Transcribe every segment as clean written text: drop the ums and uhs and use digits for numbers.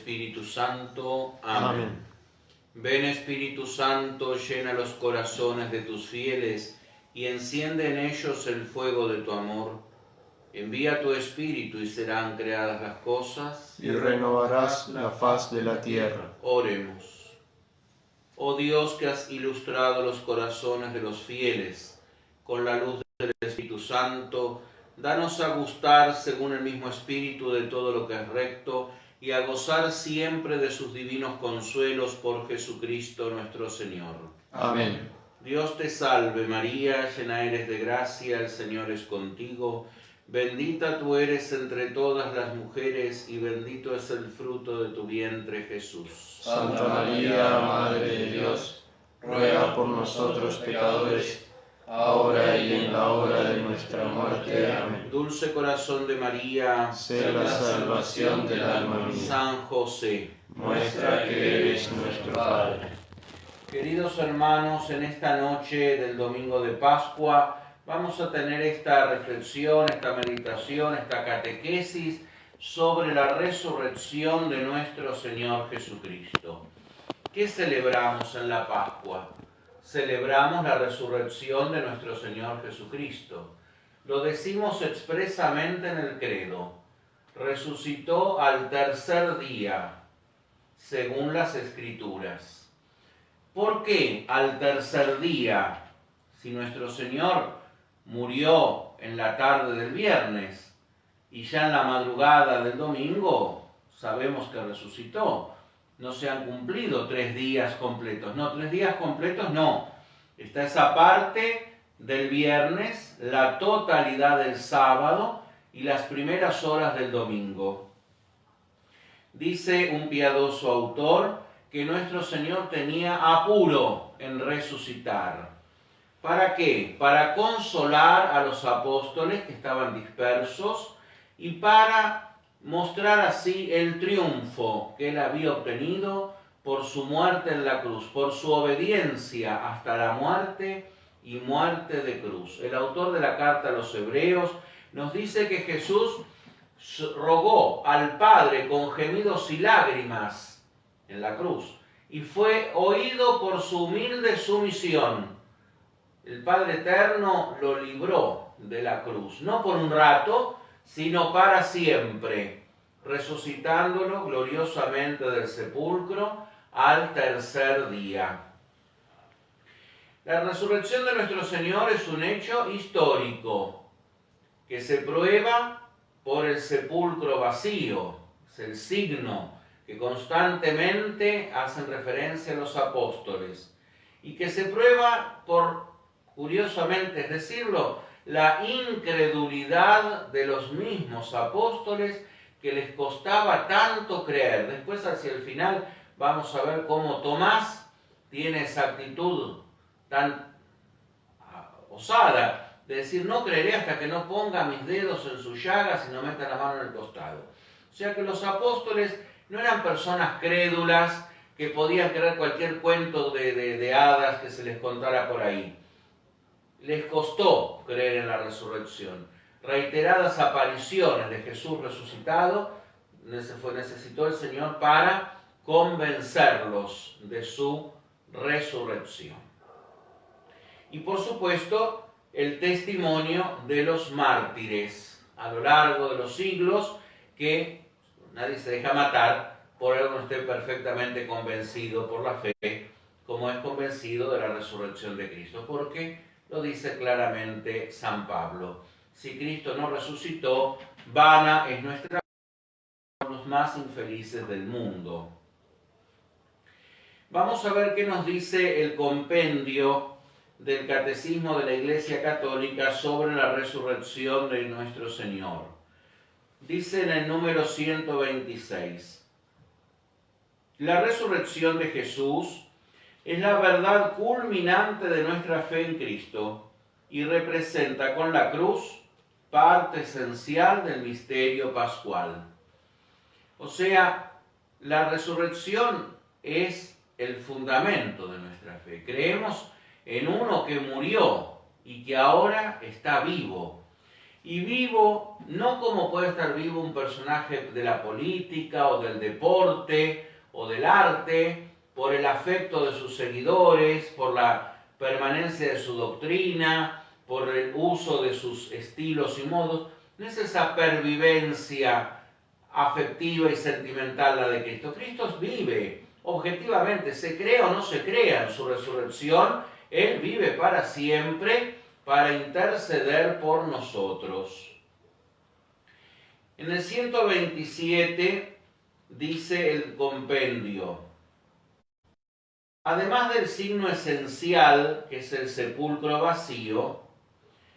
Espíritu Santo. Amén. Amén. Ven Espíritu Santo, llena los corazones de tus fieles y enciende en ellos el fuego de tu amor. Envía tu Espíritu y serán creadas las cosas. Y renovarás la faz de la tierra. Oremos. Oh Dios, que has ilustrado los corazones de los fieles con la luz del Espíritu Santo, danos a gustar según el mismo Espíritu de todo lo que es recto y a gozar siempre de sus divinos consuelos por Jesucristo nuestro Señor. Amén. Dios te salve María, llena eres de gracia, el Señor es contigo. Bendita tú eres entre todas las mujeres y bendito es el fruto de tu vientre, Jesús. Santa María, Madre de Dios, ruega por nosotros pecadores, ahora y en la hora de nuestra muerte. Amén. Dulce corazón de María, Sé la salvación del alma mía. San José. Muestra que eres nuestro Padre. Queridos hermanos, en esta noche del domingo de Pascua vamos a tener esta reflexión, esta meditación, esta catequesis sobre la resurrección de nuestro Señor Jesucristo. ¿Qué celebramos en la Pascua? Celebramos la resurrección de nuestro Señor Jesucristo. Lo decimos expresamente en el credo. Resucitó al tercer día, según las Escrituras. ¿Por qué al tercer día? Si nuestro Señor murió en la tarde del viernes y ya en la madrugada del domingo sabemos que resucitó. No se han cumplido 3 días completos. No, 3 días completos no. Está esa parte del viernes, la totalidad del sábado y las primeras horas del domingo. Dice un piadoso autor que nuestro Señor tenía apuro en resucitar. ¿Para qué? Para consolar a los apóstoles que estaban dispersos y para mostrar así el triunfo que él había obtenido por su muerte en la cruz, por su obediencia hasta la muerte y muerte de cruz. El autor de la carta a los Hebreos nos dice que Jesús rogó al Padre con gemidos y lágrimas en la cruz y fue oído por su humilde sumisión. El Padre Eterno lo libró de la cruz, no por un rato, sino para siempre, resucitándolo gloriosamente del sepulcro al tercer día. La resurrección de nuestro Señor es un hecho histórico que se prueba por el sepulcro vacío. Es el signo que constantemente hacen referencia a los apóstoles y que se prueba por, curiosamente es decirlo, la incredulidad de los mismos apóstoles que les costaba tanto creer. Después hacia el final vamos a ver cómo Tomás tiene esa actitud tan osada de decir no creeré hasta que no ponga mis dedos en sus llagas y no meta la mano en el costado. O sea que los apóstoles no eran personas crédulas que podían creer cualquier cuento de hadas que se les contara por ahí. Les costó creer en la resurrección. Reiteradas apariciones de Jesús resucitado necesitó el Señor para convencerlos de su resurrección. Y por supuesto, el testimonio de los mártires a lo largo de los siglos, que nadie se deja matar por algo que no esté perfectamente convencido por la fe, como es convencido de la resurrección de Cristo. Porque lo dice claramente San Pablo. Si Cristo no resucitó, vana es nuestra fe, los más infelices del mundo. Vamos a ver qué nos dice el compendio del Catecismo de la Iglesia Católica sobre la resurrección de nuestro Señor. Dice en el número 126, la resurrección de Jesús es la verdad culminante de nuestra fe en Cristo y representa con la cruz parte esencial del misterio pascual. O sea, la resurrección es el fundamento de nuestra fe. Creemos en uno que murió y que ahora está vivo. Y vivo no como puede estar vivo un personaje de la política o del deporte o del arte, por el afecto de sus seguidores, por la permanencia de su doctrina, por el uso de sus estilos y modos. No es esa pervivencia afectiva y sentimental la de Cristo. Cristo vive objetivamente, se crea o no se crea en su resurrección, Él vive para siempre para interceder por nosotros. En el 127 dice el compendio: además del signo esencial, que es el sepulcro vacío,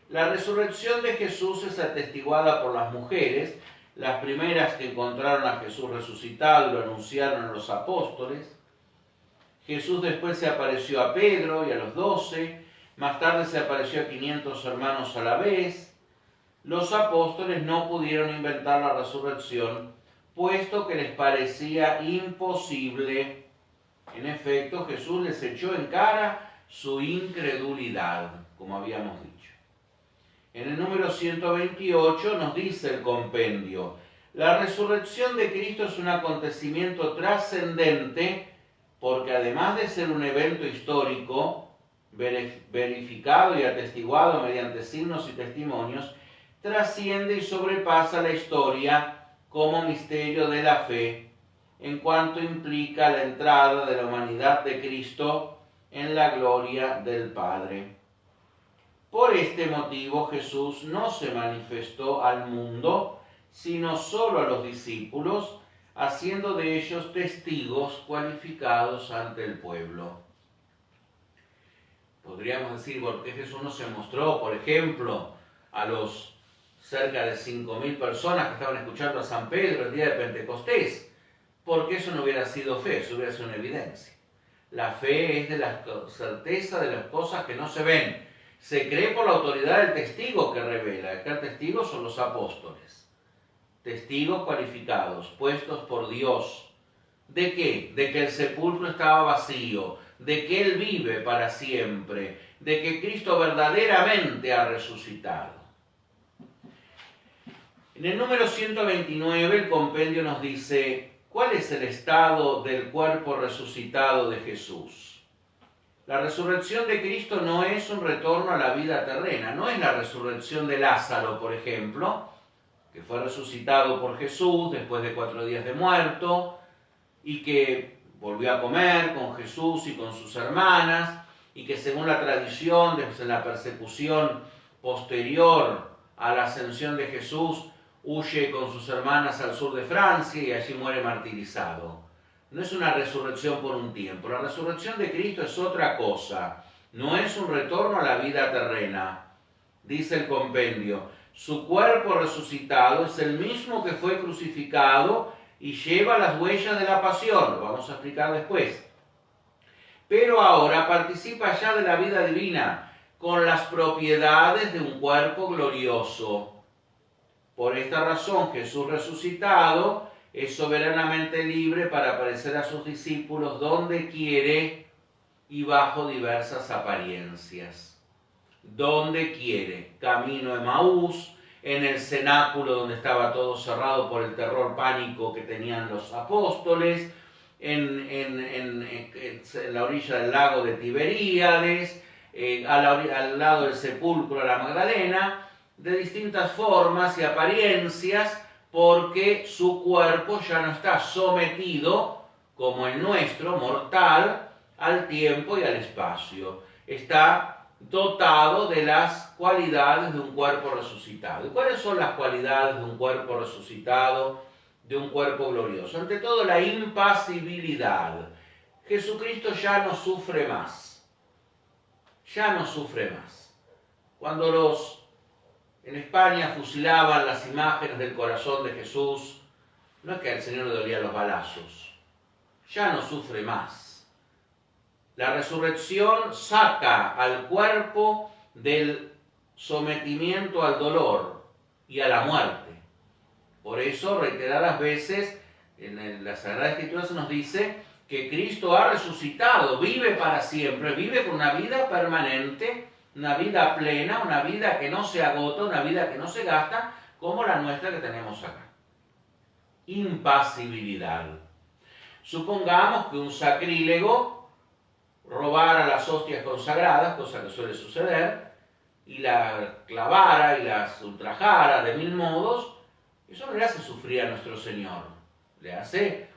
la resurrección de Jesús es atestiguada por las mujeres, las primeras que encontraron a Jesús resucitado y lo anunciaron a los apóstoles. Jesús después se apareció a Pedro y a los 12, más tarde se apareció a 500 hermanos a la vez. Los apóstoles no pudieron inventar la resurrección, puesto que les parecía imposible. En efecto, Jesús les echó en cara su incredulidad, como habíamos dicho. En el número 128 nos dice el compendio: la resurrección de Cristo es un acontecimiento trascendente porque además de ser un evento histórico, verificado y atestiguado mediante signos y testimonios, trasciende y sobrepasa la historia como misterio de la fe, en cuanto implica la entrada de la humanidad de Cristo en la gloria del Padre. Por este motivo Jesús no se manifestó al mundo, sino solo a los discípulos, haciendo de ellos testigos cualificados ante el pueblo. Podríamos decir, ¿por qué Jesús no se mostró, por ejemplo, a los cerca de 5.000 personas que estaban escuchando a San Pedro el día de Pentecostés? Porque eso no hubiera sido fe, eso hubiera sido una evidencia. La fe es de la certeza de las cosas que no se ven. Se cree por la autoridad del testigo que revela. Acá el testigo son los apóstoles. Testigos cualificados, puestos por Dios. ¿De qué? De que el sepulcro estaba vacío, de que Él vive para siempre, de que Cristo verdaderamente ha resucitado. En el número 129 el compendio nos dice: ¿cuál es el estado del cuerpo resucitado de Jesús? La resurrección de Cristo no es un retorno a la vida terrena, no es la resurrección de Lázaro, por ejemplo, que fue resucitado por Jesús después de 4 días de muerto y que volvió a comer con Jesús y con sus hermanas y que según la tradición, desde la persecución posterior a la ascensión de Jesús, huye con sus hermanas al sur de Francia y allí muere martirizado. No es una resurrección por un tiempo. La resurrección de Cristo es otra cosa. No es un retorno a la vida terrena. Dice el compendio: su cuerpo resucitado es el mismo que fue crucificado y lleva las huellas de la pasión. Lo vamos a explicar después. Pero ahora participa ya de la vida divina con las propiedades de un cuerpo glorioso. Por esta razón, Jesús resucitado es soberanamente libre para aparecer a sus discípulos donde quiere y bajo diversas apariencias. Donde quiere, camino a Emaús, en el cenáculo donde estaba todo cerrado por el terror pánico que tenían los apóstoles, en la orilla del lago de Tiberíades, al lado del sepulcro de la Magdalena, de distintas formas y apariencias, porque su cuerpo ya no está sometido, como el nuestro, mortal, al tiempo y al espacio. Está dotado de las cualidades de un cuerpo resucitado. ¿Y cuáles son las cualidades de un cuerpo resucitado, de un cuerpo glorioso? Ante todo, la impasibilidad. Jesucristo ya no sufre más. Ya no sufre más. Cuando en España fusilaban las imágenes del corazón de Jesús, no es que al Señor le dolían los balazos, ya no sufre más. La resurrección saca al cuerpo del sometimiento al dolor y a la muerte. Por eso, reiteradas veces, en la Sagrada Escritura se nos dice que Cristo ha resucitado, vive para siempre, vive con una vida permanente una vida plena, una vida que no se agota, una vida que no se gasta, como la nuestra que tenemos acá. Impasibilidad. Supongamos que un sacrílego robara las hostias consagradas, cosa que suele suceder, y las clavara y las ultrajara de mil modos. Eso no le hace sufrir a nuestro Señor.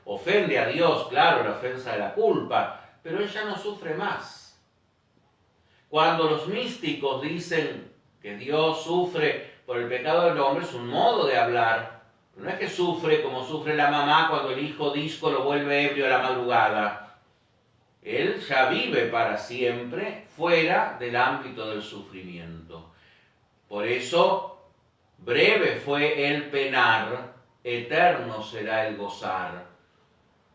Ofende a Dios, claro, la ofensa de la culpa, pero Él ya no sufre más. Cuando los místicos dicen que Dios sufre por el pecado del hombre, es un modo de hablar. No es que sufre como sufre la mamá cuando el hijo disco lo vuelve ebrio a la madrugada. Él ya vive para siempre fuera del ámbito del sufrimiento. Por eso, breve fue el penar, eterno será el gozar.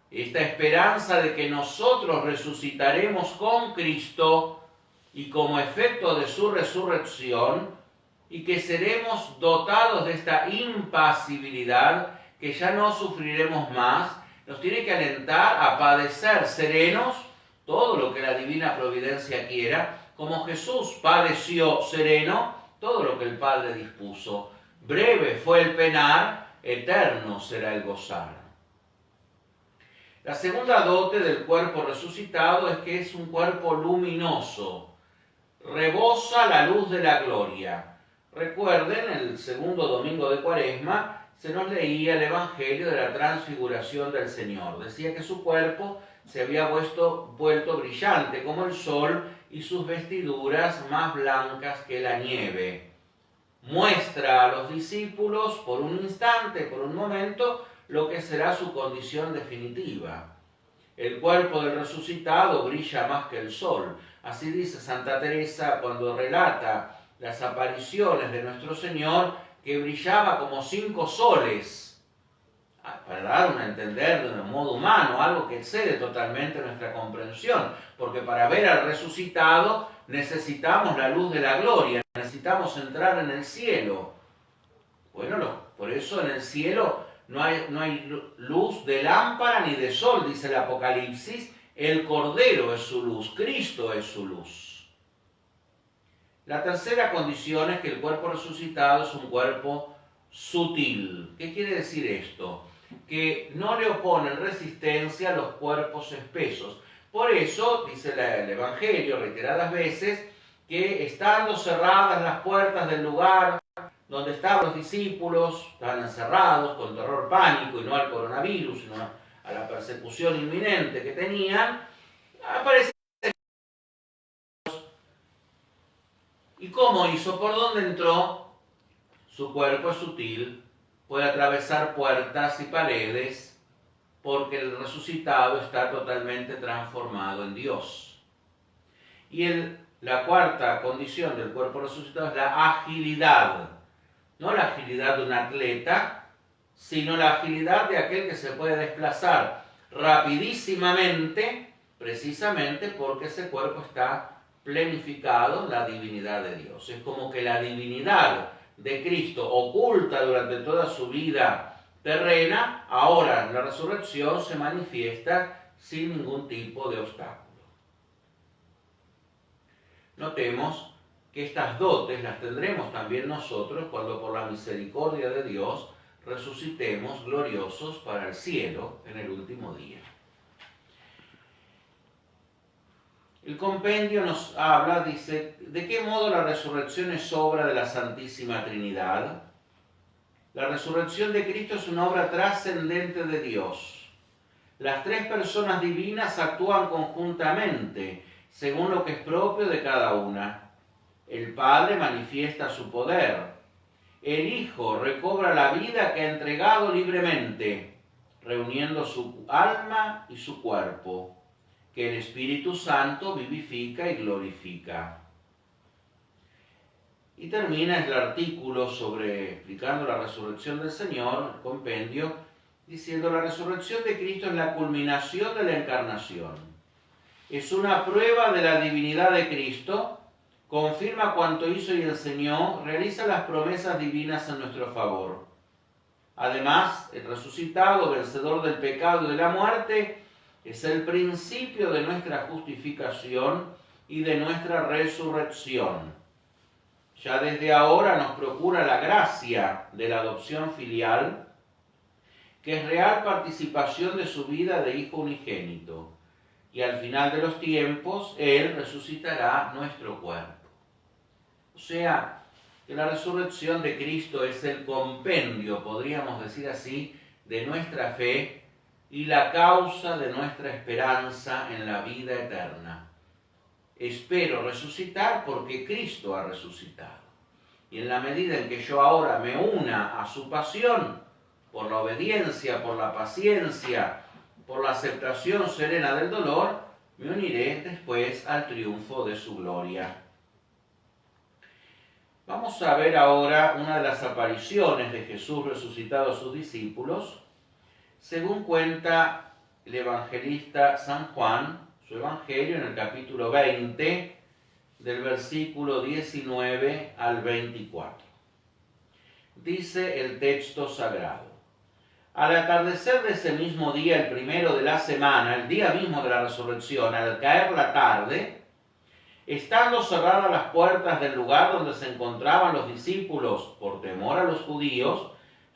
Esta esperanza de que nosotros resucitaremos con Cristo y como efecto de su resurrección, y que seremos dotados de esta impasibilidad, que ya no sufriremos más, nos tiene que alentar a padecer serenos todo lo que la divina providencia quiera, como Jesús padeció sereno todo lo que el Padre dispuso. Breve fue el penar, eterno será el gozar. La segunda dote del cuerpo resucitado es que es un cuerpo luminoso, rebosa la luz de la gloria. Recuerden, el segundo domingo de Cuaresma se nos leía el Evangelio de la transfiguración del Señor. Decía que su cuerpo se había vuelto brillante como el sol y sus vestiduras más blancas que la nieve. Muestra a los discípulos por un instante, por un momento, lo que será su condición definitiva. El cuerpo del resucitado brilla más que el sol. Así dice Santa Teresa cuando relata las apariciones de nuestro Señor, que brillaba como 5 soles, para dar a entender de un modo humano, algo que excede totalmente nuestra comprensión, porque para ver al resucitado necesitamos la luz de la gloria, necesitamos entrar en el cielo. Bueno, por eso en el cielo no hay luz de lámpara ni de sol, dice el Apocalipsis. El Cordero es su luz, Cristo es su luz. La tercera condición es que el cuerpo resucitado es un cuerpo sutil. ¿Qué quiere decir esto? Que no le oponen resistencia a los cuerpos espesos. Por eso, dice el Evangelio reiteradas veces, que estando cerradas las puertas del lugar donde estaban los discípulos, estaban encerrados con terror, pánico, y no al coronavirus, sino a la persecución inminente que tenían, aparece. ¿Y cómo hizo? ¿Por dónde entró? Su cuerpo es sutil, puede atravesar puertas y paredes, porque el resucitado está totalmente transformado en Dios. Y la cuarta condición del cuerpo resucitado es la agilidad. No la agilidad de un atleta, sino la agilidad de aquel que se puede desplazar rapidísimamente, precisamente porque ese cuerpo está plenificado en la divinidad de Dios. Es como que la divinidad de Cristo, oculta durante toda su vida terrena, ahora en la resurrección se manifiesta sin ningún tipo de obstáculo. Notemos que estas dotes las tendremos también nosotros cuando por la misericordia de Dios resucitemos gloriosos para el cielo en el último día. El compendio nos habla, dice, ¿de qué modo la resurrección es obra de la Santísima Trinidad? La resurrección de Cristo es una obra trascendente de Dios. Las tres personas divinas actúan conjuntamente, según lo que es propio de cada una. El Padre manifiesta su poder. El Hijo recobra la vida que ha entregado libremente, reuniendo su alma y su cuerpo, que el Espíritu Santo vivifica y glorifica. Y termina el artículo explicando la resurrección del Señor, el compendio, diciendo: la resurrección de Cristo es la culminación de la encarnación. Es una prueba de la divinidad de Cristo, confirma cuanto hizo y enseñó, realiza las promesas divinas en nuestro favor. Además, el resucitado, vencedor del pecado y de la muerte, es el principio de nuestra justificación y de nuestra resurrección. Ya desde ahora nos procura la gracia de la adopción filial, que es real participación de su vida de Hijo unigénito, y al final de los tiempos Él resucitará nuestro cuerpo. O sea, que la resurrección de Cristo es el compendio, podríamos decir así, de nuestra fe y la causa de nuestra esperanza en la vida eterna. Espero resucitar porque Cristo ha resucitado. Y en la medida en que yo ahora me una a su pasión, por la obediencia, por la paciencia, por la aceptación serena del dolor, me uniré después al triunfo de su gloria. Vamos a ver ahora una de las apariciones de Jesús resucitado a sus discípulos, según cuenta el evangelista San Juan, su evangelio en el capítulo 20, del versículo 19 al 24. Dice el texto sagrado: al atardecer de ese mismo día, el primero de la semana, el día mismo de la resurrección, al caer la tarde, estando cerradas las puertas del lugar donde se encontraban los discípulos por temor a los judíos,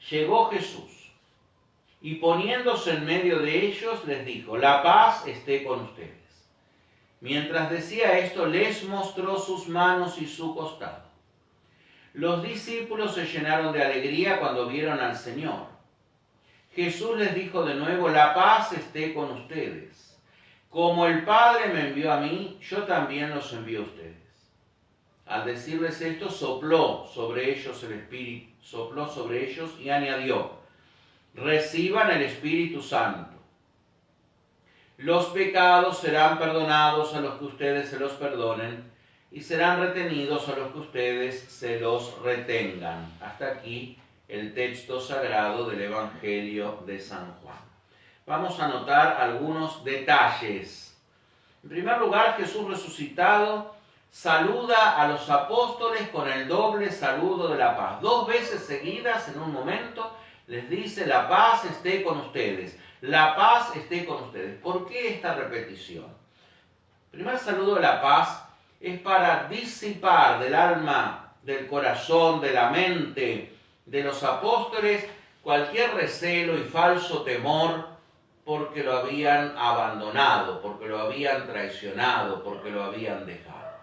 llegó Jesús y poniéndose en medio de ellos les dijo: la paz esté con ustedes. Mientras decía esto, les mostró sus manos y su costado. Los discípulos se llenaron de alegría cuando vieron al Señor. Jesús les dijo de nuevo: la paz esté con ustedes. Como el Padre me envió a mí, yo también los envío a ustedes. Al decirles esto, sopló sobre ellos el Espíritu, sopló sobre ellos y añadió: reciban el Espíritu Santo. Los pecados serán perdonados a los que ustedes se los perdonen y serán retenidos a los que ustedes se los retengan. Hasta aquí el texto sagrado del Evangelio de San Juan. Vamos a notar algunos detalles. En primer lugar, Jesús resucitado saluda a los apóstoles con el doble saludo de la paz. 2 veces seguidas en un momento les dice: la paz esté con ustedes, la paz esté con ustedes. ¿Por qué esta repetición? El primer saludo de la paz es para disipar del alma, del corazón, de la mente de los apóstoles cualquier recelo y falso temor porque lo habían abandonado, porque lo habían traicionado, porque lo habían dejado.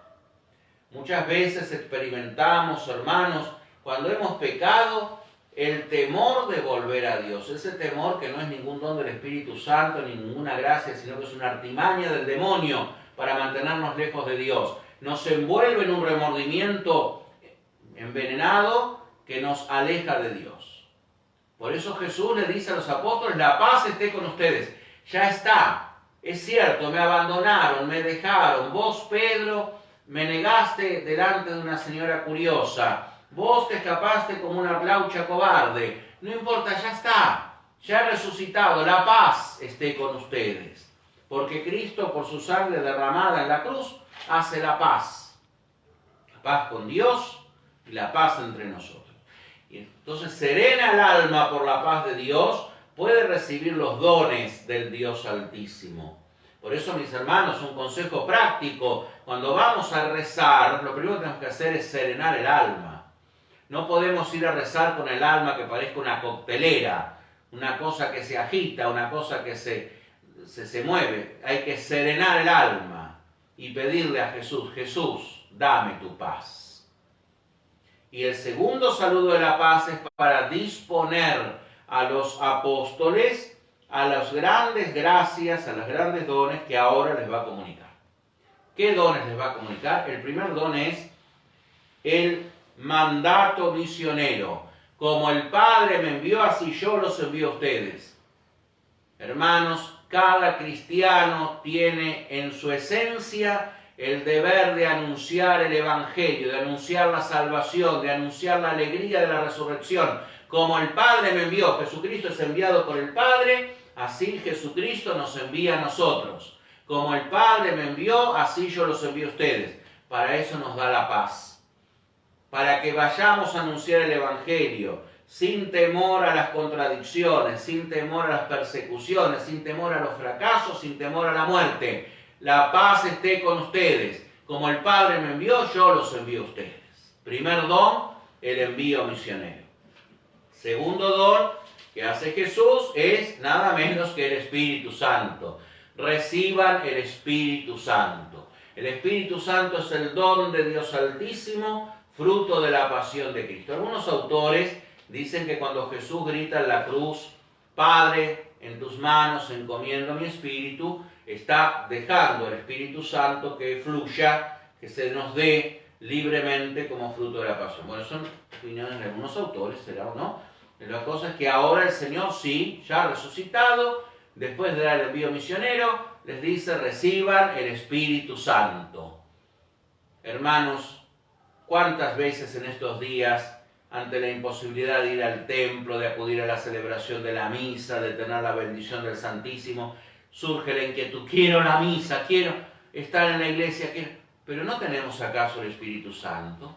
Muchas veces experimentamos, hermanos, cuando hemos pecado, el temor de volver a Dios. Ese temor que no es ningún don del Espíritu Santo, ni ninguna gracia, sino que es una artimaña del demonio para mantenernos lejos de Dios. Nos envuelve en un remordimiento envenenado que nos aleja de Dios. Por eso Jesús le dice a los apóstoles: la paz esté con ustedes. Ya está. Es cierto, me abandonaron, me dejaron. Vos, Pedro, me negaste delante de una señora curiosa. Vos te escapaste como una glaucha cobarde. No importa, ya está. Ya he resucitado. La paz esté con ustedes. Porque Cristo, por su sangre derramada en la cruz, hace la paz. La paz con Dios y la paz entre nosotros. Y entonces, serena el alma por la paz de Dios, puede recibir los dones del Dios Altísimo. Por eso, mis hermanos, un consejo práctico: cuando vamos a rezar, lo primero que tenemos que hacer es serenar el alma. No podemos ir a rezar con el alma que parezca una coctelera, una cosa que se agita, una cosa que se mueve. Hay que serenar el alma y pedirle a Jesús: Jesús, dame tu paz. Y el segundo saludo de la paz es para disponer a los apóstoles a las grandes gracias, a los grandes dones que ahora les va a comunicar. ¿Qué dones les va a comunicar? El primer don es el mandato misionero. Como el Padre me envió, así yo los envío a ustedes. Hermanos, cada cristiano tiene en su esencia el deber de anunciar el Evangelio, de anunciar la salvación, de anunciar la alegría de la resurrección. Como el Padre me envió, Jesucristo es enviado por el Padre, así Jesucristo nos envía a nosotros. Como el Padre me envió, así yo los envío a ustedes. Para eso nos da la paz. Para que vayamos a anunciar el Evangelio sin temor a las contradicciones, sin temor a las persecuciones, sin temor a los fracasos, sin temor a la muerte. La paz esté con ustedes. como el Padre me envió, yo los envío a ustedes. Primer don, el envío misionero. Segundo don que hace Jesús es nada menos que el Espíritu Santo. Reciban el Espíritu Santo. El Espíritu Santo es el don de Dios Altísimo, fruto de la pasión de Cristo. Algunos autores dicen que cuando Jesús grita en la cruz, Padre, en tus manos encomiendo mi espíritu, está dejando el Espíritu Santo que fluya, que se nos dé libremente como fruto de la pasión. Bueno, son opiniones de algunos autores, será o no. La cosa es que ahora el Señor, sí, ya resucitado, después de dar el envío misionero, les dice, reciban el Espíritu Santo. Hermanos, ¿cuántas veces en estos días, ante la imposibilidad de ir al templo, de acudir a la celebración de la misa, de tener la bendición del Santísimo, surge la inquietud, quiero la misa, quiero estar en la iglesia, pero ¿no tenemos acaso el Espíritu Santo?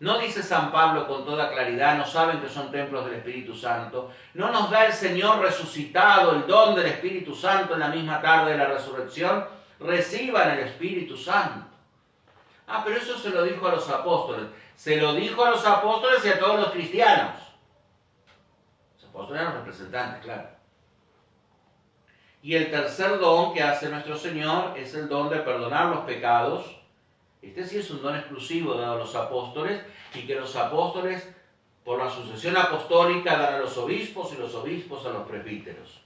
¿No dice San Pablo con toda claridad, no saben que son templos del Espíritu Santo? ¿No nos da el Señor resucitado el don del Espíritu Santo en la misma tarde de la resurrección? Reciban el Espíritu Santo. Ah, pero eso se lo dijo a los apóstoles. Se lo dijo a los apóstoles y a todos los cristianos. Los apóstoles eran los representantes, claro. Y el tercer don que hace nuestro Señor es el don de perdonar los pecados. Este sí es un don exclusivo dado a los apóstoles y que los apóstoles, por la sucesión apostólica, dan a los obispos y los obispos a los presbíteros.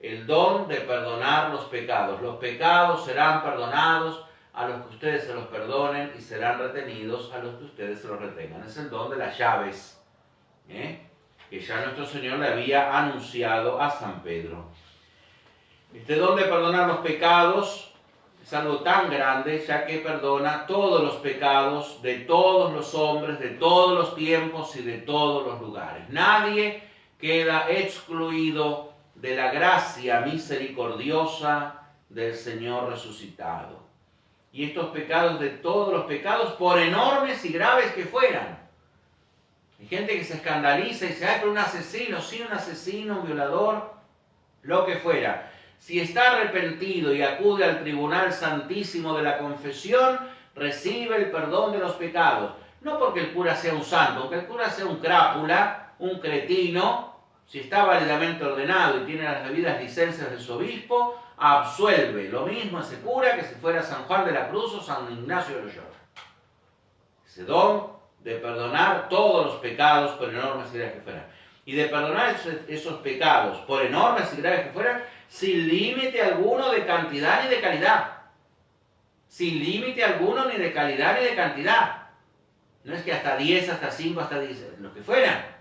El don de perdonar los pecados. Los pecados serán perdonados a los que ustedes se los perdonen y serán retenidos a los que ustedes se los retengan. Es el don de las llaves, que ya nuestro Señor le había anunciado a San Pedro. Este don de perdonar los pecados es algo tan grande, ya que perdona todos los pecados de todos los hombres, de todos los tiempos y de todos los lugares. Nadie queda excluido de la gracia misericordiosa del Señor resucitado. Y estos pecados, de todos los pecados, por enormes y graves que fueran. Hay gente que se escandaliza y dice, ay, pero un asesino, sí, un asesino, un violador, lo que fuera. Si está arrepentido y acude al tribunal santísimo de la confesión, recibe el perdón de los pecados. No porque el cura sea un santo, aunque el cura sea un crápula, un cretino, si está válidamente ordenado y tiene las debidas licencias de su obispo, absuelve. Lo mismo ese cura que si fuera San Juan de la Cruz o San Ignacio de Loyola. Ese don de perdonar todos los pecados, por enormes y graves que fueran. Y de perdonar esos pecados, por enormes y graves que fueran, sin límite alguno de cantidad ni de calidad. Sin límite alguno ni de calidad ni de cantidad. No es que hasta 10, hasta 5, hasta 10, lo que fuera.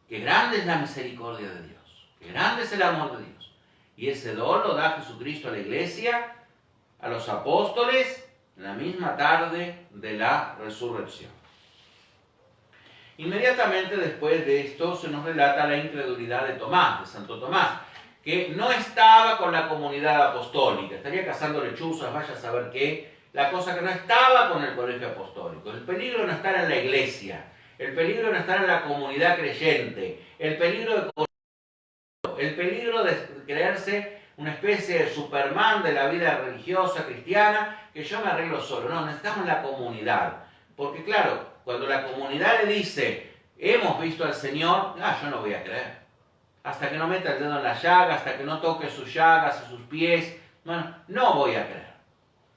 Qué grande es la misericordia de Dios. Qué grande es el amor de Dios. Y ese don lo da Jesucristo a la iglesia, a los apóstoles, en la misma tarde de la resurrección. Inmediatamente después de esto se nos relata la incredulidad de Tomás, de Santo Tomás, que no estaba con la comunidad apostólica, estaría cazando lechuzas, vaya a saber qué, la cosa que no estaba con el colegio apostólico. El peligro no estar en la iglesia, el peligro no estar en la comunidad creyente, el peligro de creerse una especie de Superman de la vida religiosa cristiana, que yo me arreglo solo. No, necesitamos la comunidad, porque claro, cuando la comunidad le dice, hemos visto al Señor, yo no voy a creer. Hasta que no meta el dedo en la llaga, hasta que no toque sus llagas y sus pies, bueno, no voy a creer.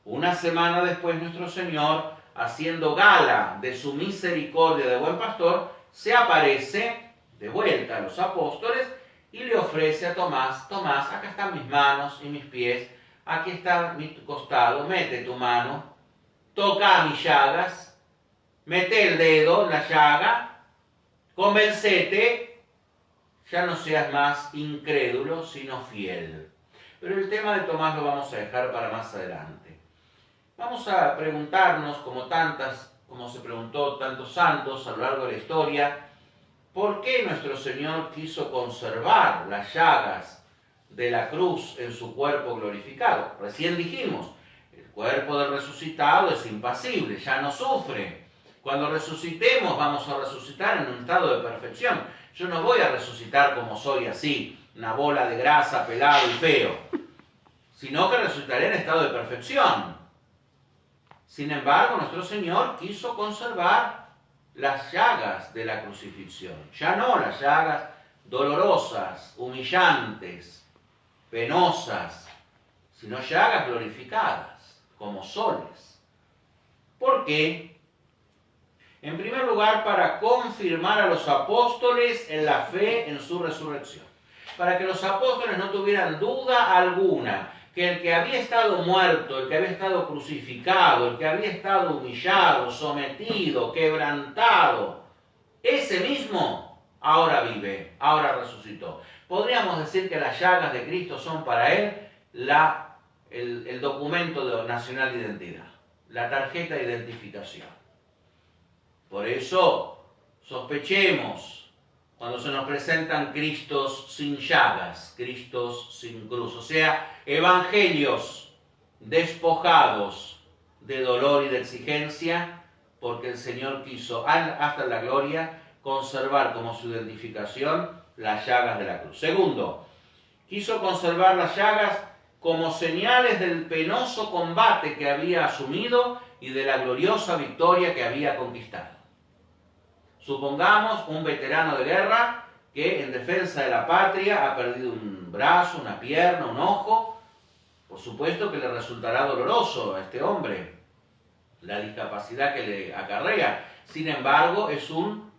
Una semana después nuestro Señor, haciendo gala de su misericordia de buen pastor, se aparece de vuelta a los apóstoles y le ofrece a Tomás, Tomás, acá están mis manos y mis pies, aquí está mi costado, mete tu mano, toca mis llagas, mete el dedo en la llaga, convencete, ya no seas más incrédulo, sino fiel. Pero el tema de Tomás lo vamos a dejar para más adelante. Vamos a preguntarnos, como se preguntó tantos santos a lo largo de la historia, ¿por qué nuestro Señor quiso conservar las llagas de la cruz en su cuerpo glorificado? Recién dijimos, el cuerpo del resucitado es impasible, ya no sufre. Cuando resucitemos vamos a resucitar en un estado de perfección. Yo no voy a resucitar como soy así, una bola de grasa, pelado y feo. sino que resucitaría en estado de perfección. Sin embargo, nuestro Señor quiso conservar las llagas de la crucifixión, ya no las llagas dolorosas, humillantes, penosas, sino llagas glorificadas, como soles. ¿Por qué? En primer lugar, para confirmar a los apóstoles en la fe en su resurrección. Para que los apóstoles no tuvieran duda alguna que el que había estado muerto, el que había estado crucificado, el que había estado humillado, sometido, quebrantado, ese mismo ahora vive, ahora resucitó. Podríamos decir que las llagas de Cristo son para él el documento nacional de identidad, la tarjeta de identificación. Por eso sospechemos cuando se nos presentan Cristos sin llagas, Cristos sin cruz, o sea, evangelios despojados de dolor y de exigencia, porque el Señor quiso hasta la gloria conservar como su identificación las llagas de la cruz. Segundo, quiso conservar las llagas como señales del penoso combate que había asumido y de la gloriosa victoria que había conquistado. Supongamos un veterano de guerra que en defensa de la patria ha perdido un brazo, una pierna, un ojo. Por supuesto que le resultará doloroso a este hombre la discapacidad que le acarrea. Sin embargo, es un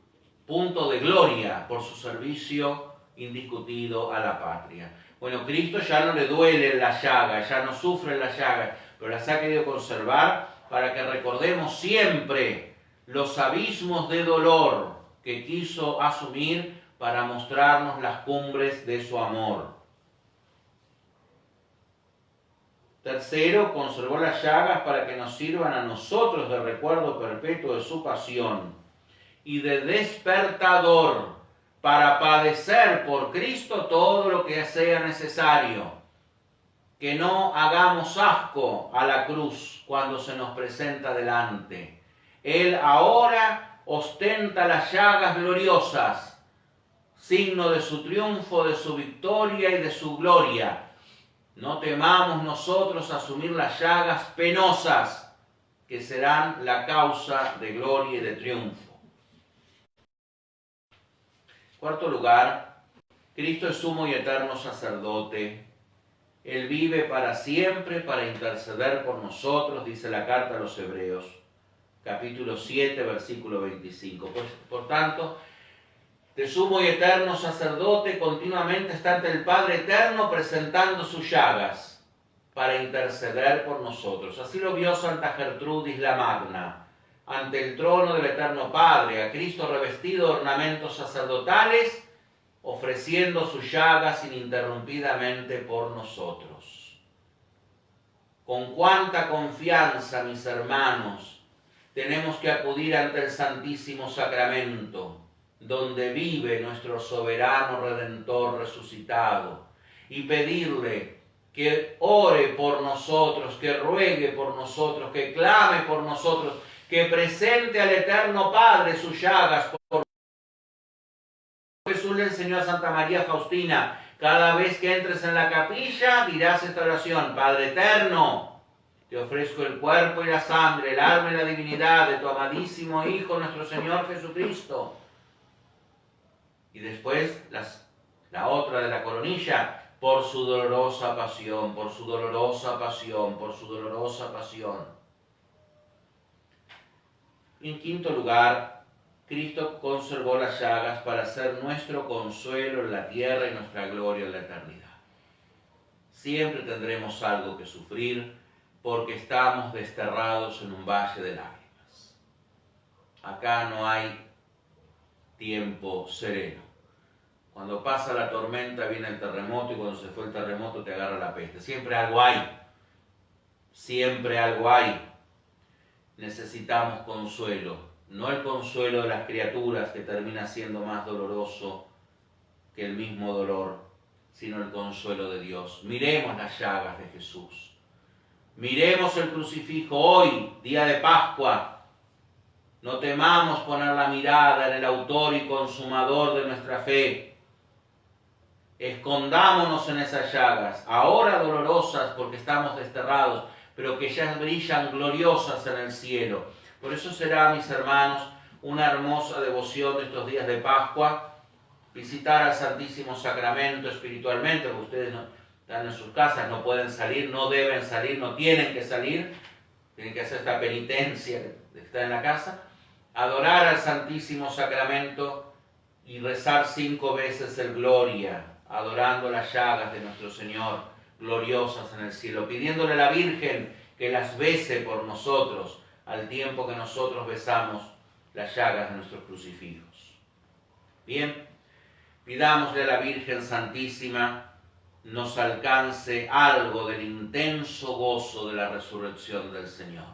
punto de gloria por su servicio indiscutido a la patria. Bueno, Cristo ya no le duele la llaga, ya no sufre la llaga, pero las ha querido conservar para que recordemos siempre los abismos de dolor que quiso asumir para mostrarnos las cumbres de su amor. Tercero, conservó las llagas para que nos sirvan a nosotros de recuerdo perpetuo de su pasión y de despertador para padecer por Cristo todo lo que sea necesario. Que no hagamos asco a la cruz cuando se nos presenta delante. Él ahora ostenta las llagas gloriosas, signo de su triunfo, de su victoria y de su gloria. No temamos nosotros asumir las llagas penosas, que serán la causa de gloria y de triunfo. Cuarto lugar, Cristo es sumo y eterno sacerdote. Él vive para siempre para interceder por nosotros, dice la carta a los Hebreos, capítulo 7, versículo 25. Pues, por tanto, de sumo y eterno sacerdote continuamente está ante el Padre eterno presentando sus llagas para interceder por nosotros. Así lo vio Santa Gertrudis la Magna, ante el trono del eterno Padre, a Cristo revestido de ornamentos sacerdotales, ofreciendo sus llagas ininterrumpidamente por nosotros. Con cuánta confianza, mis hermanos, tenemos que acudir ante el Santísimo Sacramento, donde vive nuestro soberano Redentor resucitado, y pedirle que ore por nosotros, que ruegue por nosotros, que clame por nosotros, que presente al Eterno Padre sus llagas. Jesús le enseñó a Santa María Faustina: cada vez que entres en la capilla dirás esta oración: Padre eterno, te ofrezco el cuerpo y la sangre, el alma y la divinidad de tu amadísimo Hijo, nuestro Señor Jesucristo. Y después la otra de la coronilla: por su dolorosa pasión, por su dolorosa pasión, por su dolorosa pasión. En quinto lugar, Cristo conservó las llagas para ser nuestro consuelo en la tierra y nuestra gloria en la eternidad. Siempre tendremos algo que sufrir porque estamos desterrados en un valle de lágrimas. Acá no hay tiempo sereno. Cuando pasa la tormenta viene el terremoto, y cuando se fue el terremoto te agarra la peste. Siempre algo hay. Siempre algo hay. Necesitamos consuelo. No el consuelo de las criaturas, que termina siendo más doloroso que el mismo dolor, sino el consuelo de Dios. Miremos las llagas de Jesús. Miremos el crucifijo hoy, día de Pascua. No temamos poner la mirada en el autor y consumador de nuestra fe. Escondámonos en esas llagas, ahora dolorosas porque estamos desterrados, pero que ya brillan gloriosas en el cielo. Por eso será, mis hermanos, una hermosa devoción de estos días de Pascua, visitar al Santísimo Sacramento espiritualmente, porque ustedes no están en sus casas, no pueden salir, no deben salir, no tienen que salir, tienen que hacer esta penitencia de estar en la casa, adorar al Santísimo Sacramento y rezar 5 veces el Gloria, adorando las llagas de nuestro Señor, gloriosas en el cielo, pidiéndole a la Virgen que las bese por nosotros, al tiempo que nosotros besamos las llagas de nuestros crucifijos. Bien, pidámosle a la Virgen Santísima nos alcance algo del intenso gozo de la resurrección del Señor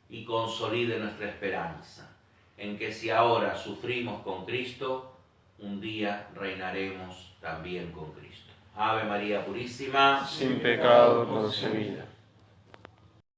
y consolide nuestra esperanza en que si ahora sufrimos con Cristo, un día reinaremos también con Cristo. Ave María Purísima, sin pecado concebida.